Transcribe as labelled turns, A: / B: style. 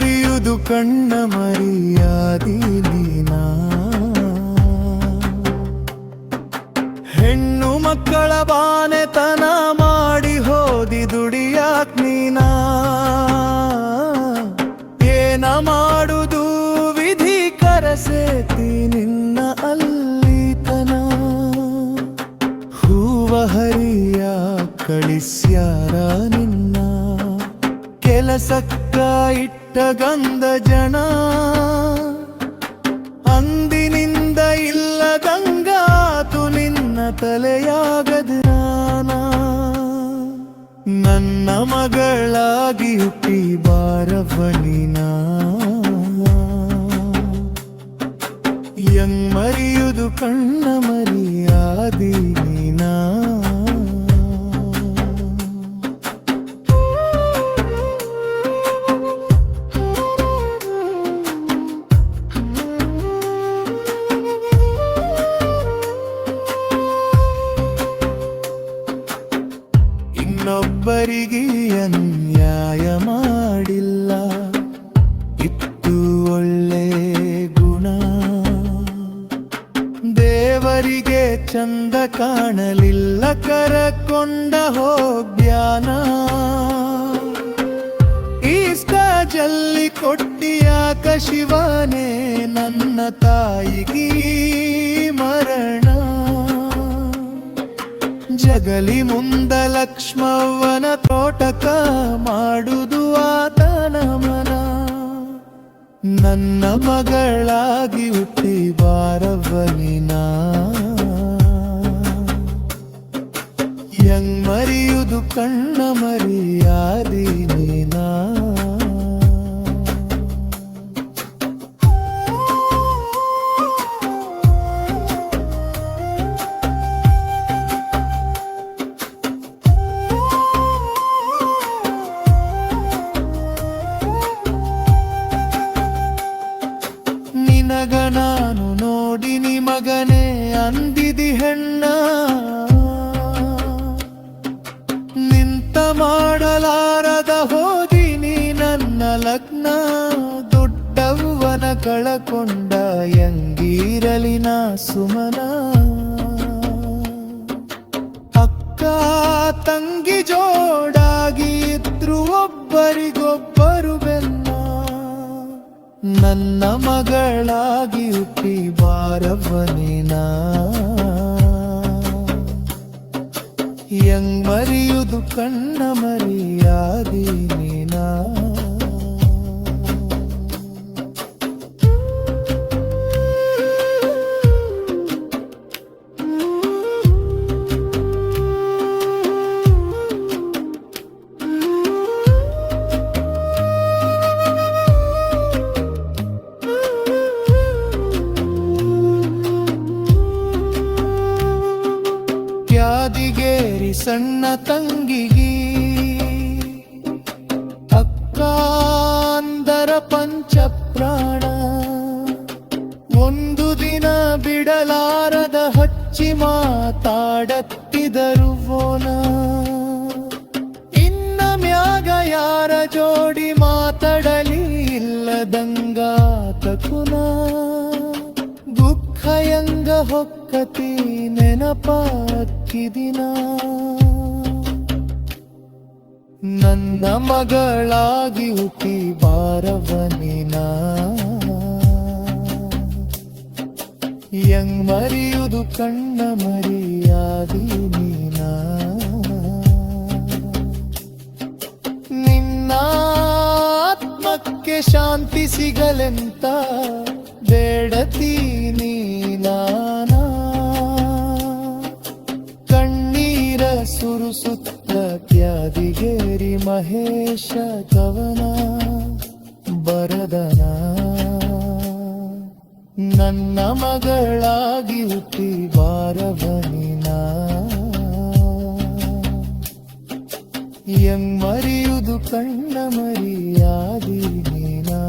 A: ಮರಿಯುದು ಕಣ್ಣ ಮರಿಯಾದಿ ನೀನಾ ಹೆಣ್ಣು ಮಕ್ಕಳ ಬಾನೆತನ ಮಾಡಿ ಹೋದಿ ದುಡಿಯಾಕ್ ನೀನಾ ಏನ ಮಾಡುದು ವಿಧಿ ಕರಸೇತಿ ನಿನ್ನ ಅಲ್ಲಿತನ ಹೂವ ಹರಿಯ ಕಳಿಸ್ಯಾರ ನಿನ್ನ ಕೆಲಸಕ್ಕ ಇಟ್ಟ ಗಂಧ ಜನ ಅಂದಿನಿಂದ ಇಲ್ಲದಂಗಾತು ನಿನ್ನ ತಲೆಯಾಗದ ನನ್ನ ಮಗಳಾಗಿ ಹುಟ್ಟಿ ಬಾರವನಿನಾ ಯಂಗ್ ಮರಿಯುದು ಕಣ್ಣ ಮರಿಯಾದಿ ನೀನಾ ಇನ್ನೊಬ್ಬರಿಗೆ ಅನ್ಯಾಯ ಮಾಡಿಲ್ಲ ಇತ್ತು ಒಳ್ಳೆ ಗುಣ ದೇವರಿಗೆ ಚಂದ ಕಾಣಲಿಲ್ಲ ಕರಕೊಂಡ ಹೋಗ್ಯಾನ ಇಷ್ಟ ಜಲ್ಲಿ ಕೊಟ್ಟಿಯಾಕ ಶಿವನೇ ನನ್ನ ತಾಯಿಗೀ ಮರಣ ಜಗಲಿ ಮುಂದ ಲಕ್ಷ್ಮವ್ವನ ತೋಟಕ ಮಾಡುದು ಆತನ ಮನ ನನ್ನ ಮಗಳಾಗಿ ಹುಟ್ಟಿ ಬಾರವನಿನಾ ಯಂಗ್ ಮರಿಯುದು ಕಣ್ಣ ಮರಿಯಾದಿ ನೀನಾ ನಿನಗ ನಾನು ನೋಡಿನಿ ಮಗನೇ ಅಂದಿದಿ ಹೆಣ್ಣ ನಿಂತ ಮಾಡಲಾರದ ಹೋದಿನಿ ನನ್ನ ಲಗ್ನ ದೊಡ್ಡವ್ವನ ಕಳಕೊಂಡ ಯಂಗೀರಲಿ ನಾ ಸುಮನ ಅಕ್ಕ ತಂಗಿ ಜೋಡಾಗಿ ಇದ್ರು ಒಬ್ಬರಿಗೊಬ್ಬರು ಬೆನ್ನ ನನ್ನ ಮಗಳಾಗಿ ಹುಟ್ಟಿ ಬಾರವನಿನಾ ಯಂಗ್ ಮರಿಯುದು ಕಣ್ಣ ಮರಿಯಾದಿ ನೀನಾ ಯಾದಿಗೇರಿ ಸಣ್ಣ ತಂಗಿಗಿ ಅಕ್ಕಾಂದರ ಪಂಚಪ್ರಾಣ ಒಂದು ದಿನ ಬಿಡಲಾರದ ಹಚ್ಚಿ ಮಾತಾಡತ್ತಿದರು ಫೋನ ಇನ್ನ ಮ್ಯಾಗ ಯಾರ ಜೋಡಿ ಮಾತಾಡಲಿ ಇಲ್ಲದಂಗಾತ ಕುನ ದುಃಖಯಂಗ ಹೊಕ್ಕತಿ ನೆನಪಾಕಿದಿನ ನನ್ನ ಮಗಳಾಗಿ ಹುಟ್ಟಿ ಬಾರವನಿನಾ ಯಂಗ್ ಮರಿಯುದು ಕಣ್ಣ ಮರಿಯಾದಿ ನೀನಾ ನಿನ್ನ ಆತ್ಮಕ್ಕೆ ಶಾಂತಿ ಸಿಗಲೆಂತ ಬೇಡತೀನಿ ನಾನಾ ಕಣ್ಣೀರ ಸುರುಸುತ್ತ ಕ್ಯಾದಿಗೇರಿ ಮಹೇಶ ಕವನ ಬರದನ ನನ್ನ ಮಗಳಾಗಿ ಹುಟ್ಟಿ ಬಾರವನಿನಾ ಯಂಗ್ ಮರಿಯುದು ಕಣ್ಣ ಮರಿಯಾದಿ ನೀನಾ